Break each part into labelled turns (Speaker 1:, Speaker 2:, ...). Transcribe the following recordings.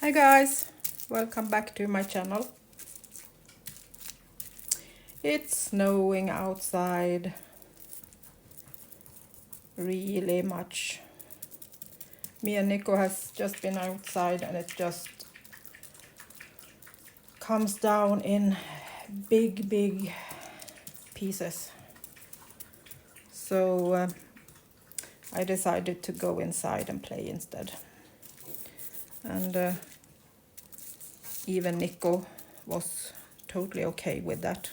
Speaker 1: Hi guys, welcome back to my channel. It's snowing outside really much. Me and Nico has just been outside and it just comes down in big pieces. So I decided to go inside and play instead. And even Nico was totally okay with that.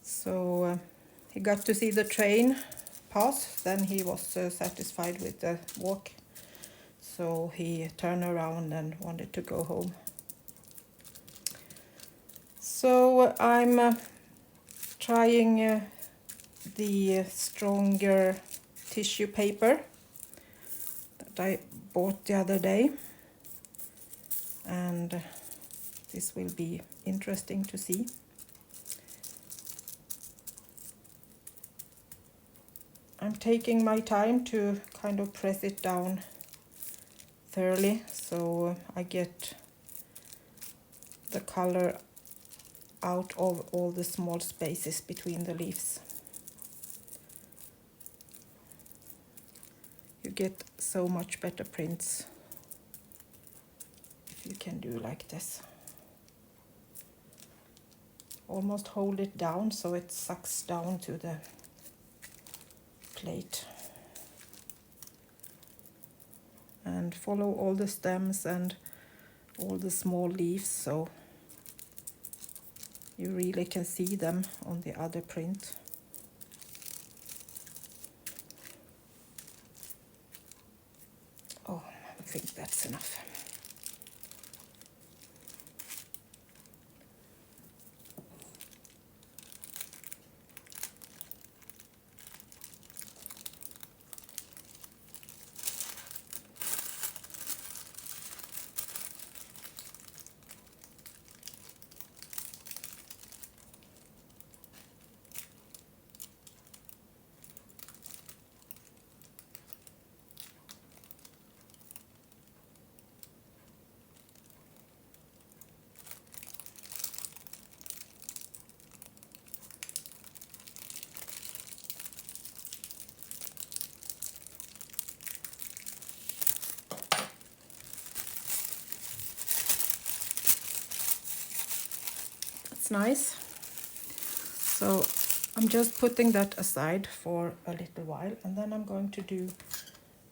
Speaker 1: So he got to see the train pass, then he was satisfied with the walk. So he turned around and wanted to go home. So I'm trying the stronger tissue paper that I bought the other day. And this will be interesting to see. I'm taking my time to kind of press it down thoroughly so I get the color out of all the small spaces between the leaves. You get so much better prints if you can do like this. Almost hold it down so it sucks down to the plate. And follow all the stems and all the small leaves so you really can see them on the other print. Oh, I think that's enough. Nice. So I'm just putting that aside for a little while and then I'm going to do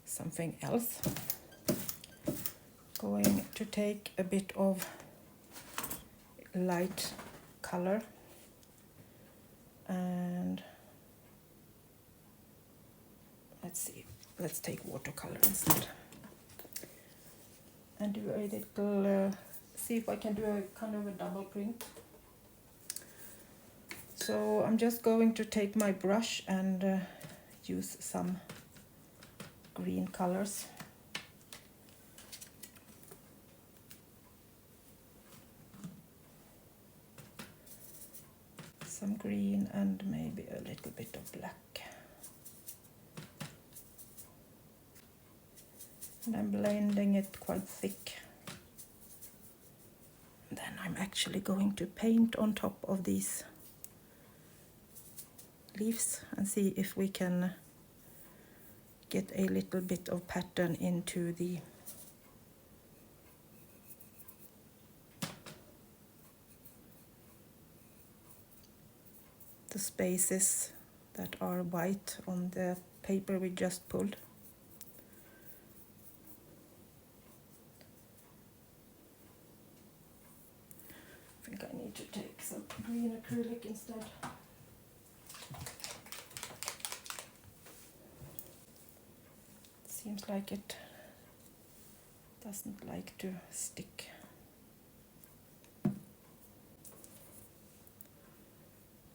Speaker 1: something else. Going to take a bit of light color and let's take watercolor instead and do a little see if I can do a kind of a double print. So I'm just going to take my brush and use some green colors. Some green and maybe a little bit of black. And I'm blending it quite thick. Then I'm actually going to paint on top of these leaves and see if we can get a little bit of pattern into the spaces that are white on the paper we just pulled. I think I need to take some green acrylic instead. Seems like it doesn't like to stick.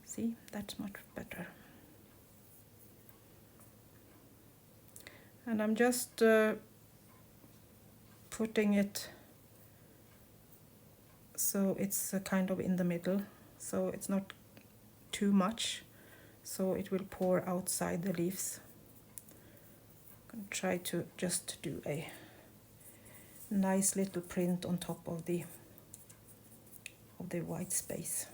Speaker 1: See, that's much better. And I'm just putting it so it's kind of in the middle, so it's not too much, so it will pour outside the leaves. I'm going to try to just do a nice little print on top of the white space.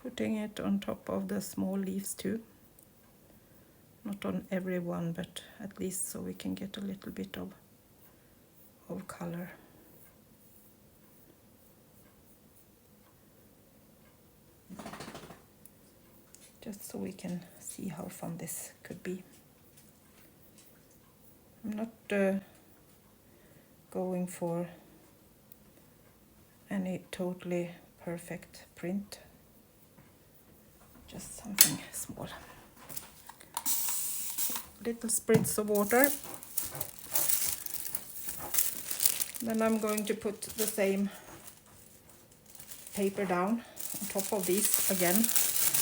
Speaker 1: Putting it on top of the small leaves too. Not on every one, but at least so we can get a little bit of color. Just so we can see how fun this could be. I'm not going for any totally perfect print. Just something small. Little spritz of water. Then I'm going to put the same paper down on top of these again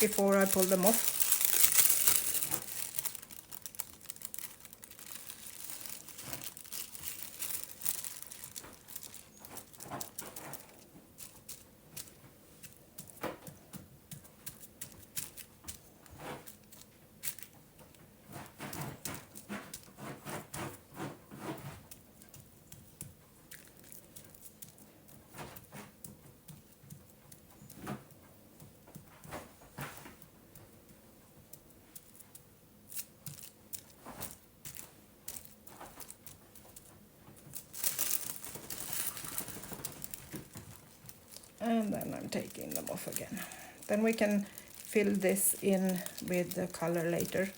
Speaker 1: before I pull them off. And then I'm taking them off again. Then we can fill this in with the color later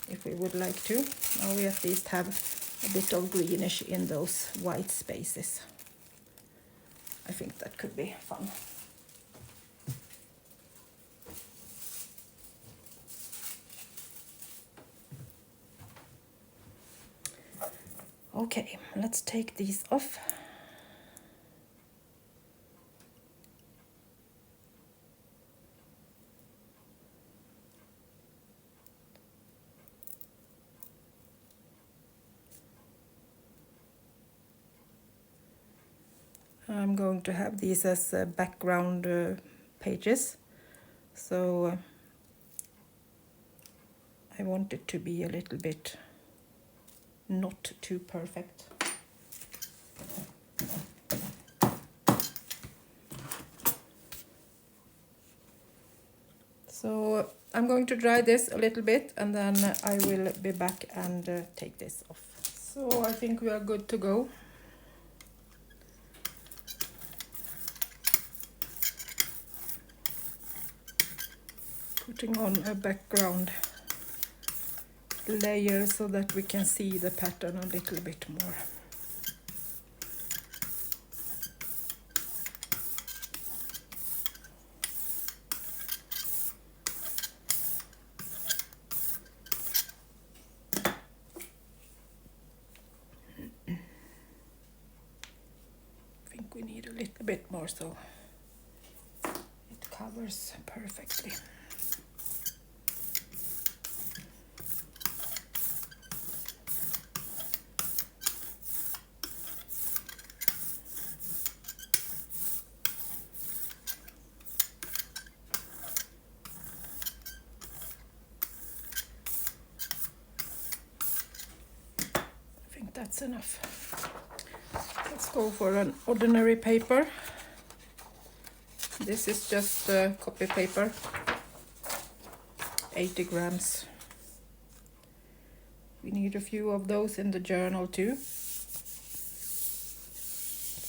Speaker 1: if we would like to. Now we at least have a bit of greenish in those white spaces. I think that could be fun. Okay, let's take these off. I'm going to have these as background pages, so I want it to be a little bit not too perfect. So I'm going to dry this a little bit and then I will be back and take this off. So I think we are good to go. Putting on a background layer so that we can see the pattern a little bit more. I think we need a little bit more so it covers perfectly. That's enough. Let's go for an ordinary paper. This is just copy paper, 80 grams. We need a few of those in the journal too.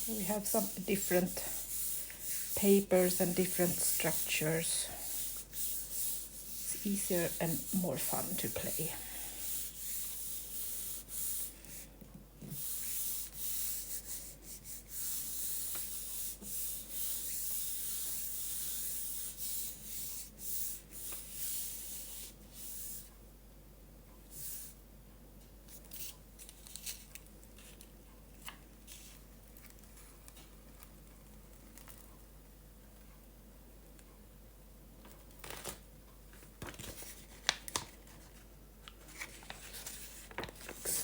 Speaker 1: So we have some different papers and different structures. easier and more fun to play.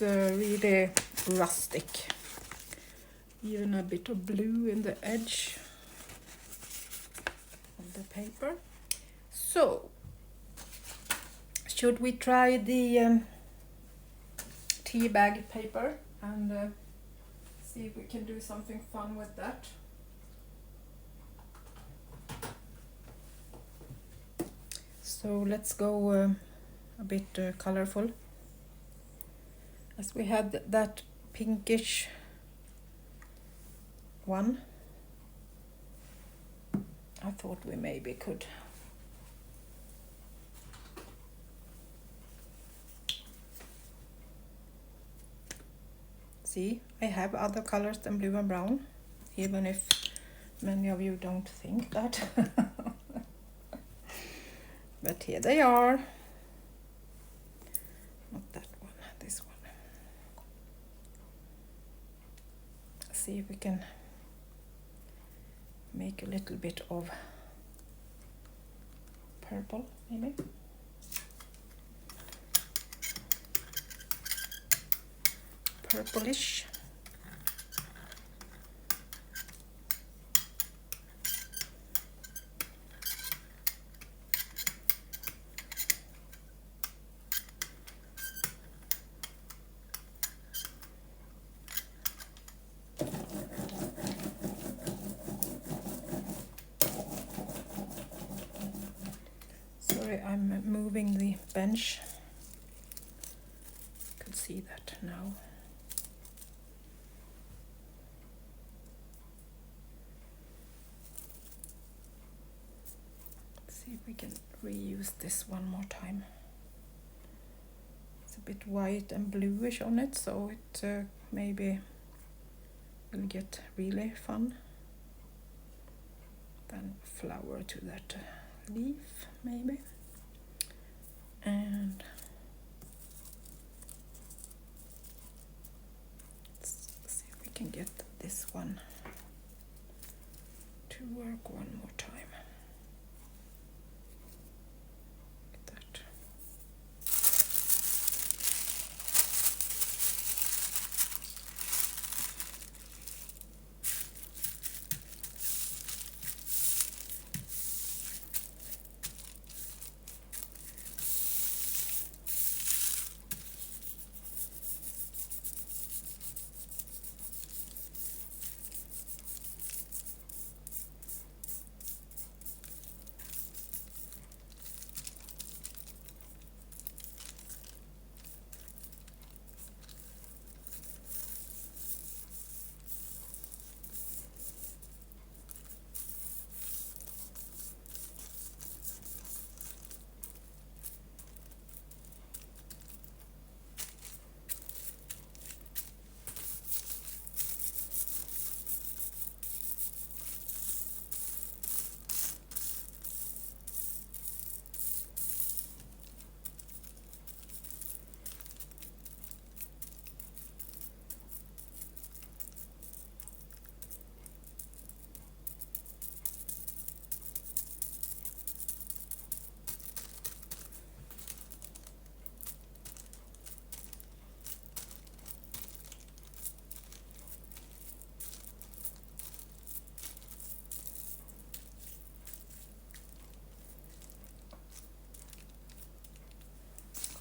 Speaker 1: Really rustic, even a bit of blue in the edge of the paper. So should we try the tea bag paper and see if we can do something fun with that? So let's go a bit colorful. As we had that pinkish one, I thought we maybe could see. I have other colors than blue and brown, even if many of you don't think that. But here they are. Not that one, this one. See if we can make a little bit of purple, maybe. Purplish. Sorry, I'm moving the bench. You can see that now. See if we can reuse this one more time. It's a bit white and bluish on it, so it maybe will get really fun. Then flower to that leaf, maybe. And let's see if we can get this one to work one more time. Like that.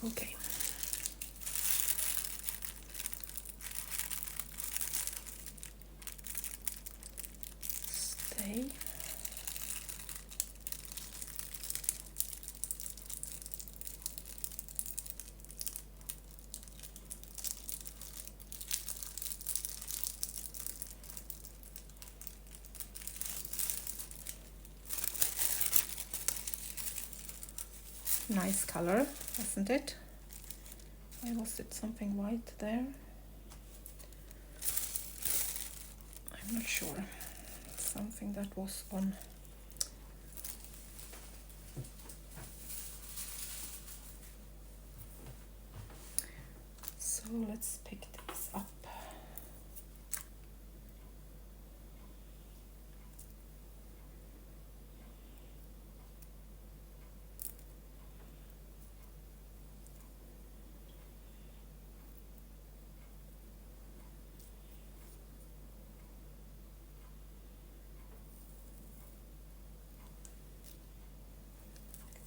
Speaker 1: Okay. Stay. Nice color, isn't it? Why was it something white there? I'm not sure. Something that was on. So let's pick this up.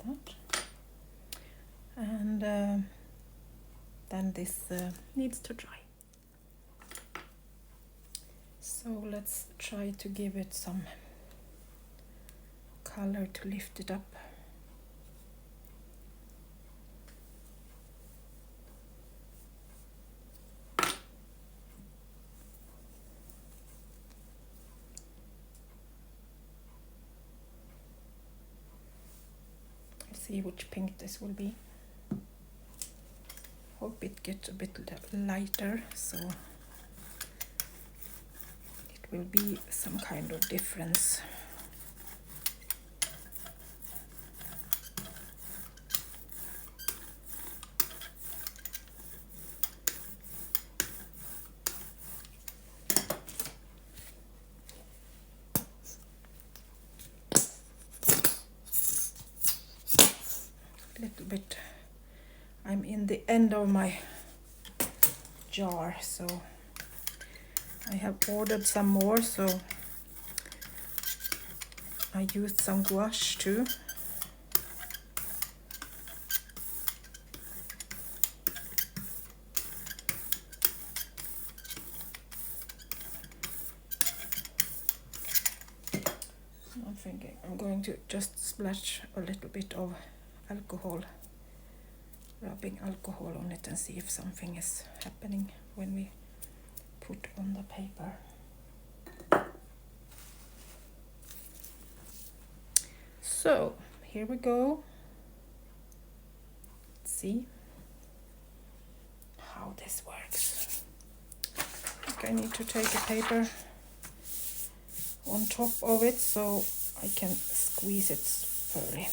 Speaker 1: That. And then this needs to dry. So let's try to give it some color to lift it up. Let's see which pink this will be. Hope it gets a bit lighter, so it will be some kind of difference. Little bit. I'm in the end of my jar, so I have ordered some more, so I used some gouache too. I'm thinking I'm going to just splash a little bit of alcohol, rubbing alcohol on it, and see if something is happening when we put on the paper. So here we go. Let's see how this works. I think I need to take a paper on top of it so I can squeeze it thoroughly.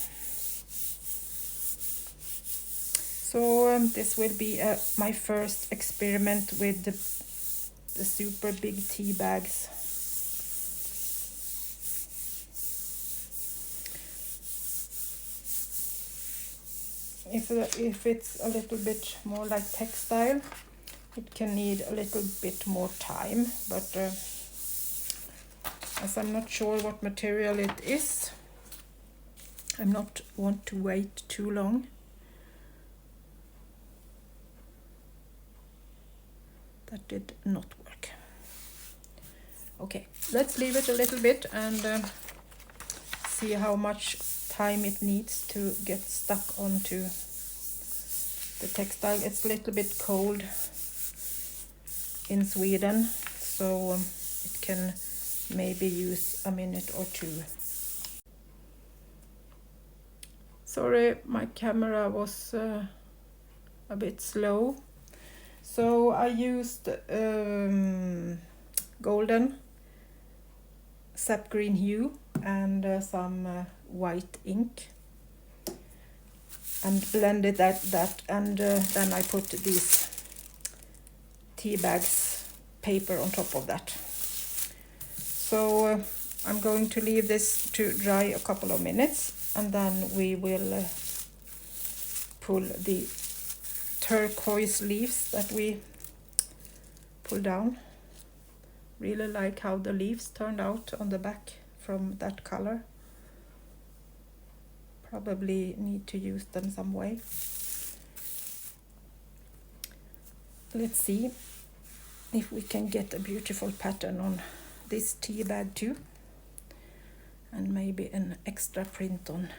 Speaker 1: So this will be my first experiment with the super big tea bags. If it's a little bit more like textile, it can need a little bit more time, but as I'm not sure what material it is, I'm not want to wait too long. That did not work. Okay, let's leave it a little bit and see how much time it needs to get stuck onto the textile. It's a little bit cold in Sweden, so it can maybe use a minute or two. Sorry, my camera was a bit slow. So I used golden sap green hue and some white ink, and blended that and then I put these tea bags paper on top of that. So I'm going to leave this to dry a couple of minutes, and then we will pull the turquoise leaves that we pull down. Really like how the leaves turned out on the back from that color. Probably need to use them some way. Let's see if we can get a beautiful pattern on this tea bag too, and maybe an extra print on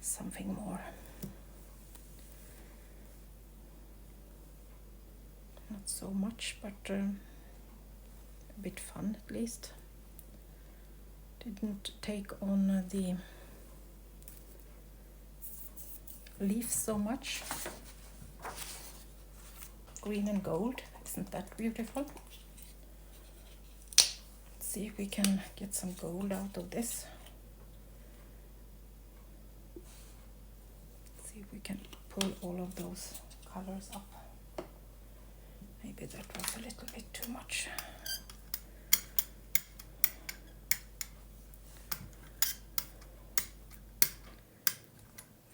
Speaker 1: something more. Not so much, but a bit fun at least. Didn't take on the leaves so much. Green and gold, isn't that beautiful? Let's see if we can get some gold out of this. See if we can pull all of those colors up. Maybe that was a little bit too much.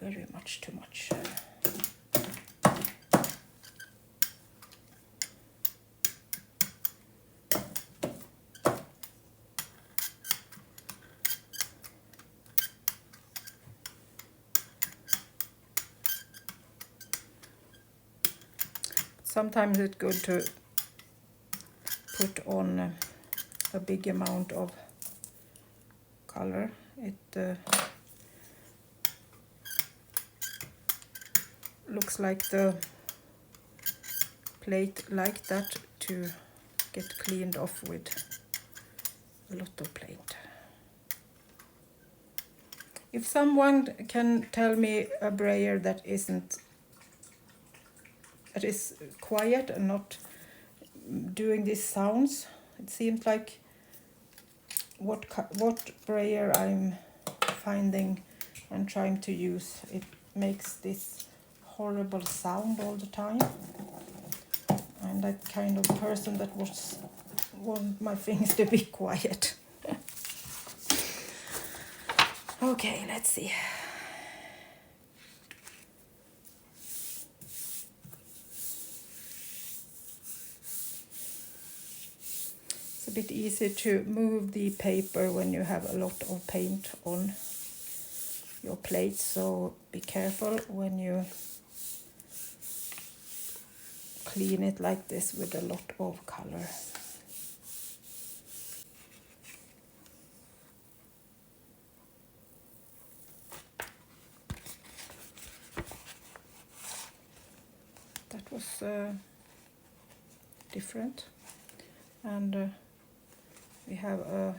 Speaker 1: Very much too much. Sometimes it's good to put on a big amount of color. It looks like the plate like that to get cleaned off with a lot of paint. If someone can tell me a brayer that is quiet and not doing these sounds, it seems like what brayer I'm finding and trying to use, it makes this horrible sound all the time. I'm that kind of person that want my things to be quiet. Okay, let's see. It's a bit easy to move the paper when you have a lot of paint on your plate, so be careful when you clean it like this with a lot of color. That was different, and we have a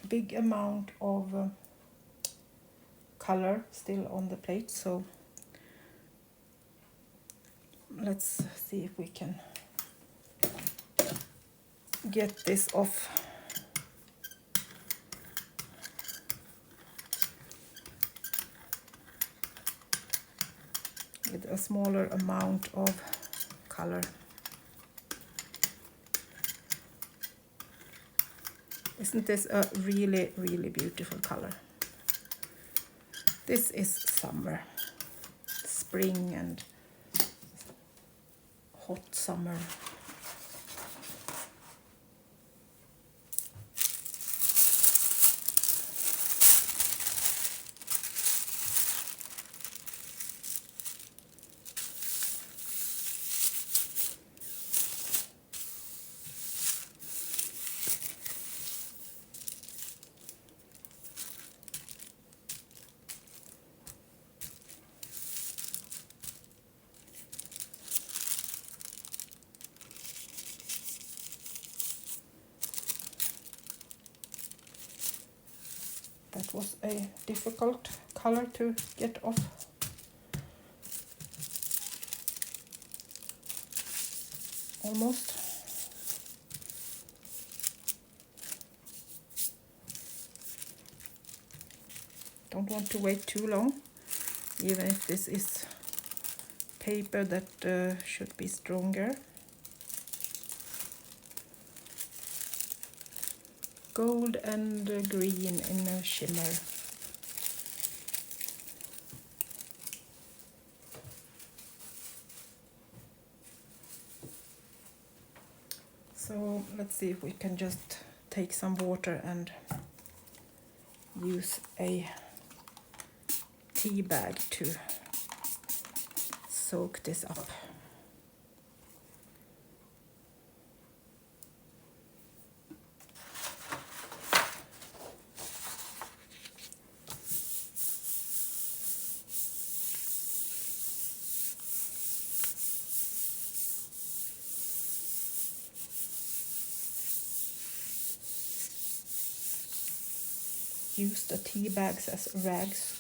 Speaker 1: big amount of color still on the plate, so let's see if we can get this off. With a smaller amount of color. Isn't this a really, really beautiful color? This is summer, spring and hot summer. That was a difficult color to get off. Almost. Don't want to wait too long, even if this is paper that should be stronger. Gold and green in a shimmer. So let's see if we can just take some water and use a tea bag to soak this up. use the tea bags as rags.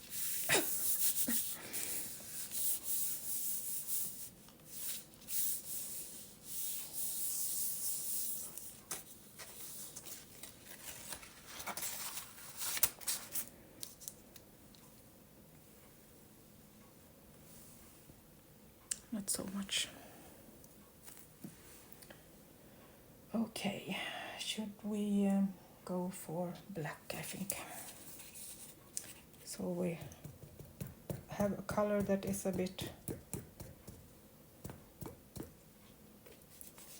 Speaker 1: Not so much. Okay, should we go for black, I think. So we have a color that is a bit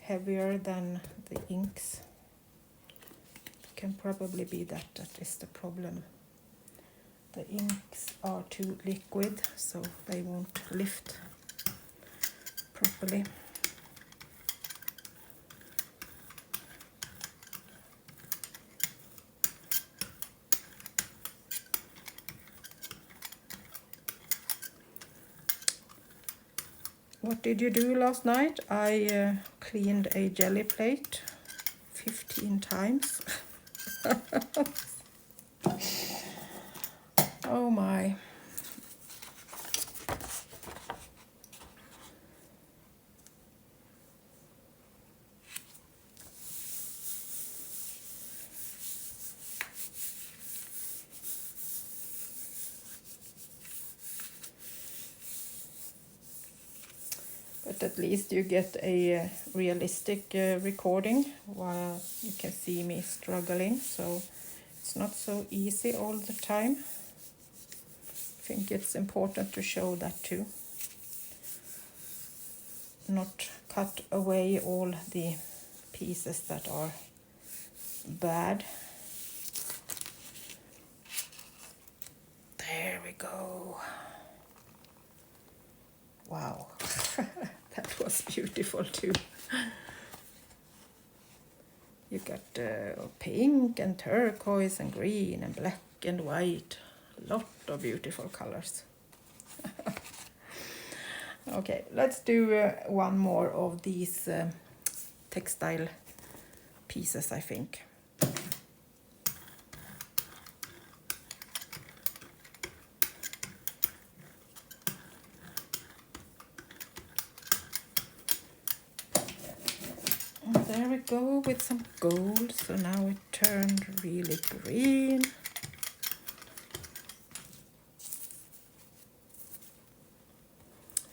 Speaker 1: heavier than the inks. It can probably be that is the problem. The inks are too liquid, so they won't lift properly. What did you do last night? I cleaned a jelly plate 15 times. Oh my. But at least you get a realistic recording while you can see me struggling, so it's not so easy all the time. I think it's important to show that too. Not cut away all the pieces that are bad. There we go. Wow. That was beautiful too. You got pink and turquoise and green and black and white. A lot of beautiful colors. Okay, let's do one more of these textile pieces, I think. There we go with some gold, so now it turned really green.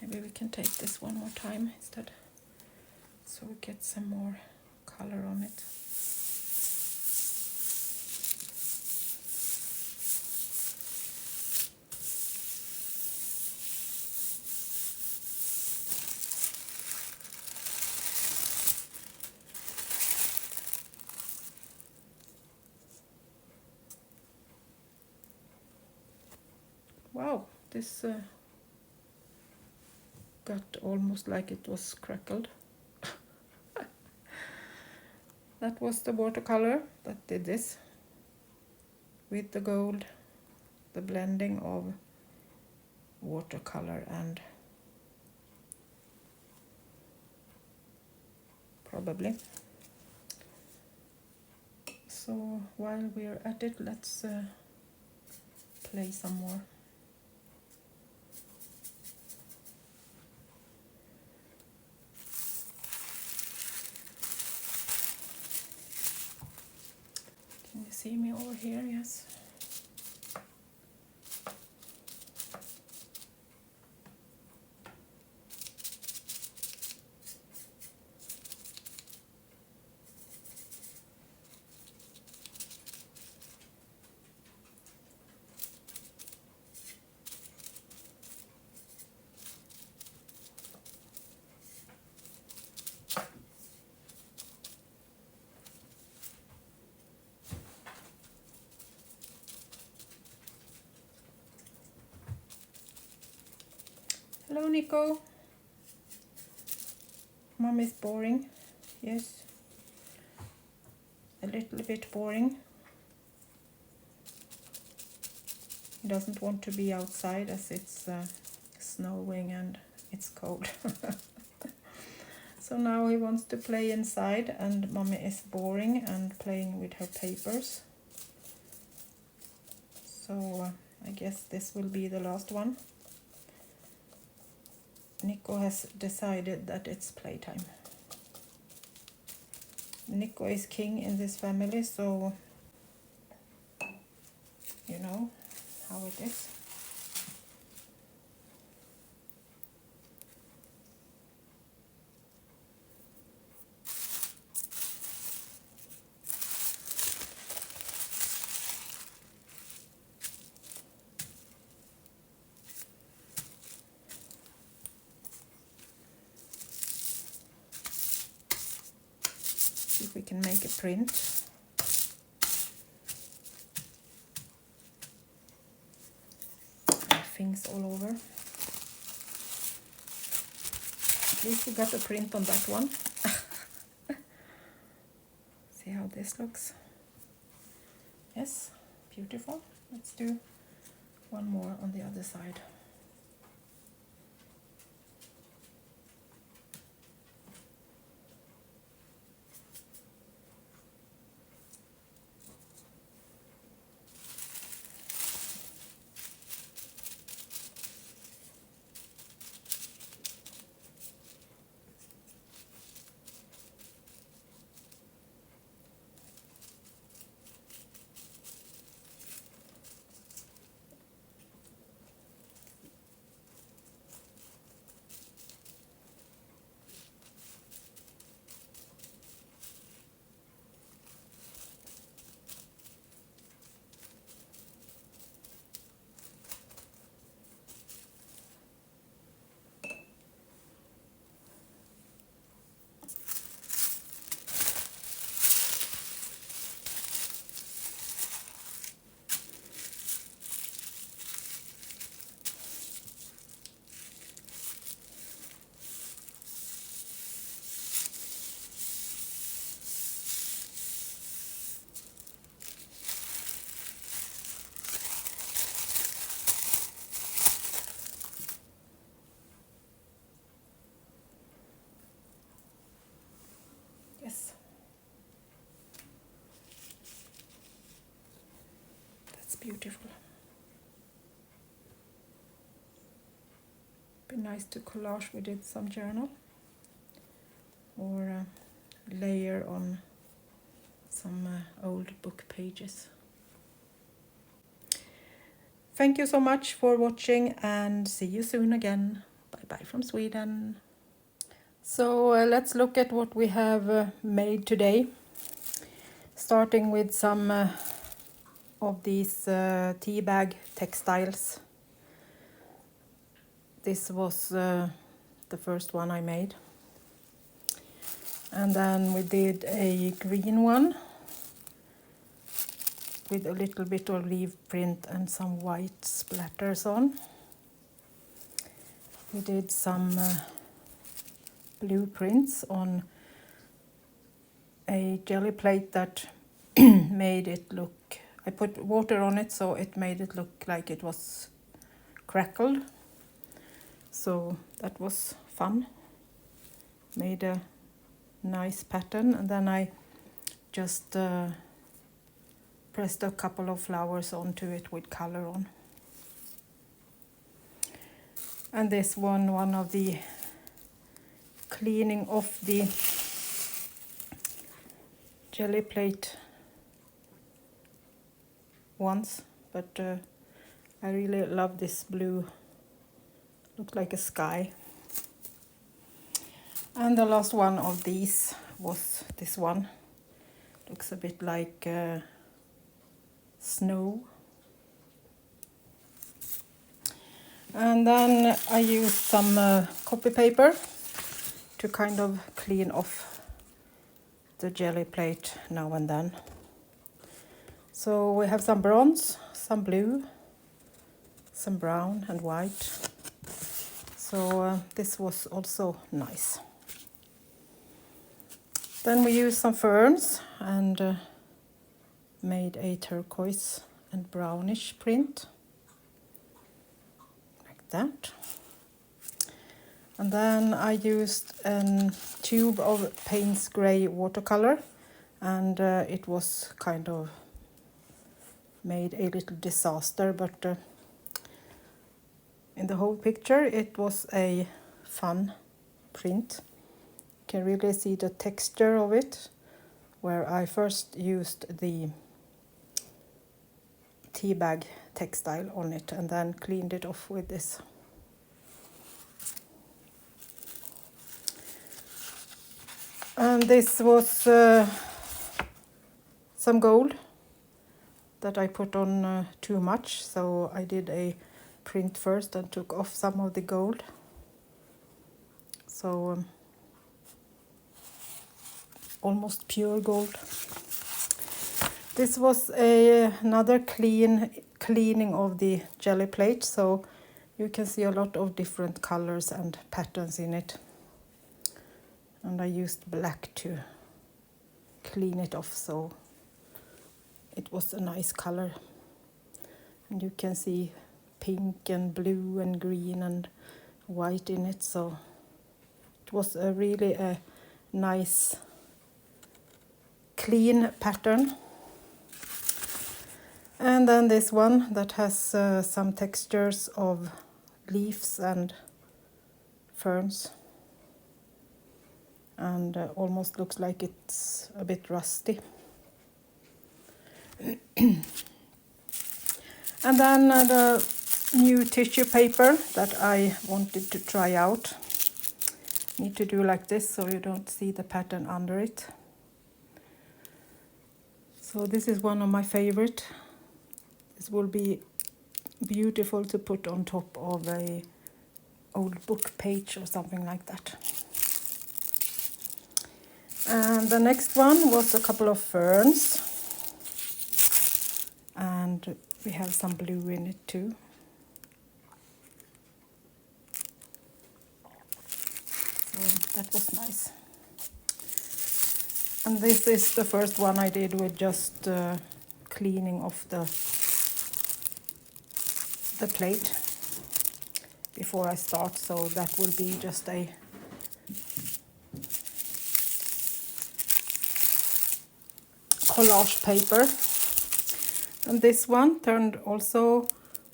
Speaker 1: Maybe we can take this one more time instead, so we get some more color on it. Wow, this got almost like it was crackled. That was the watercolor that did this. With the gold, the blending of watercolor and probably. So while we're at it, let's play some more. Can you see me over here? Yes. Hello, Nico. Mom is boring. Yes. A little bit boring. He doesn't want to be outside as it's snowing and it's cold. So now he wants to play inside, and Mommy is boring and playing with her papers. so I guess this will be the last one. Nico has decided that it's playtime. Nico is king in this family, so you know how it is. See if we can make a print. Things all over. At least we got a print on that one. See how this looks. Yes, beautiful. Let's do one more on the other side. Yes. That's beautiful. Be nice to collage with it some journal or layer on some old book pages. Thank you so much for watching and see you soon again. Bye bye from Sweden. So let's look at what we have made today. Starting with some of these tea bag textiles. This was the first one I made. And then we did a green one with a little bit of leaf print and some white splatters on. We did some blue prints on a jelly plate that made it look, I put water on it so it made it look like it was crackled. So that was fun. Made a nice pattern, and then I just pressed a couple of flowers onto it with color on. And this one of the cleaning off the jelly plate ones, but I really love this blue. Looked like a sky. And the last one of these was this one. Looks a bit like snow. And then I used some copy paper to kind of clean off the jelly plate now and then. So we have some bronze, some blue, some brown and white. So this was also nice. Then we used some ferns and made a turquoise and brownish print. Like that. And then I used a tube of Payne's Grey watercolor, and it was kind of made a little disaster, but in the whole picture it was a fun print. You can really see the texture of it, where I first used the tea bag textile on it and then cleaned it off with this. And this was some gold that I put on too much, so I did a print first and took off some of the gold. So almost pure gold. This was another cleaning of the jelly plate, so you can see a lot of different colors and patterns in it. And I used black to clean it off, so it was a nice color. And you can see pink and blue and green and white in it, so it was really a nice clean pattern. And then this one that has some textures of leaves and ferns, and almost looks like it's a bit rusty. And then the new tissue paper that I wanted to try out. Need to do like this so you don't see the pattern under it. So this is one of my favorite. This will be beautiful to put on top of a old book page or something like that. And the next one was a couple of ferns, and we have some blue in it too. So that was nice. And this is the first one I did with just cleaning off the plate before I start, so that will be just a collage paper. And this one turned also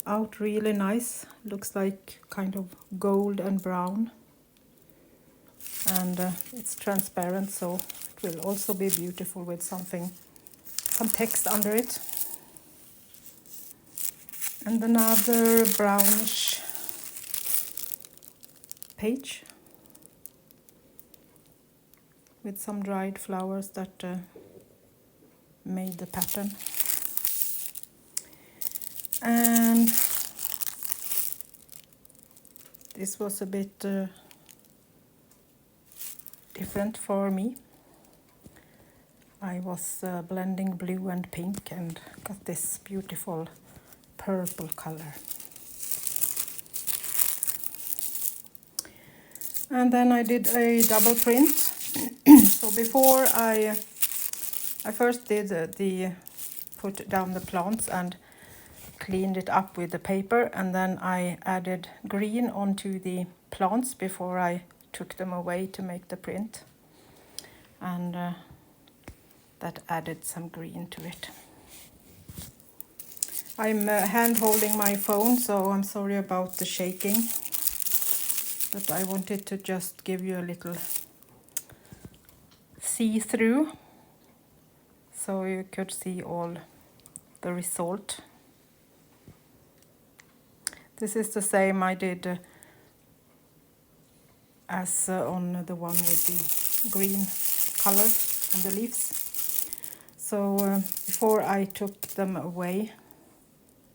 Speaker 1: out really nice. Looks like kind of gold and brown, and it's transparent, so it will also be beautiful with some text under it. And another brownish page with some dried flowers that made the pattern. And this was a bit different for me. I was blending blue and pink and got this beautiful purple color. And then I did a double print. So before I first did put down the plants and cleaned it up with the paper, and then I added green onto the plants before I took them away to make the print, and that added some green to it. I'm hand holding my phone, so I'm sorry about the shaking, but I wanted to just give you a little see-through so you could see all the result. This is the same I did as on the one with the green color on the leaves. So before I took them away,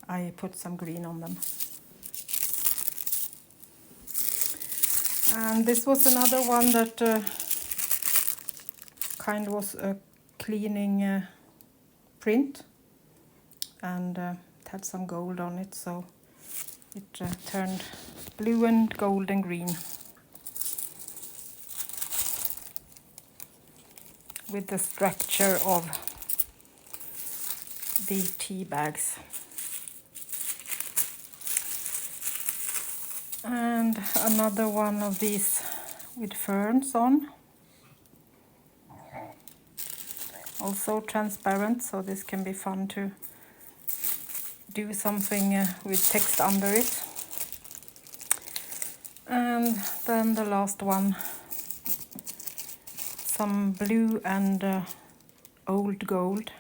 Speaker 1: I put some green on them. And this was another one that kind of was a cleaning print, and it had some gold on it, so it turned blue and gold and green with the structure of the tea bags. And another one of these with ferns on, also transparent, so this can be fun to do something with text under it. And then the last one, some blue and old gold.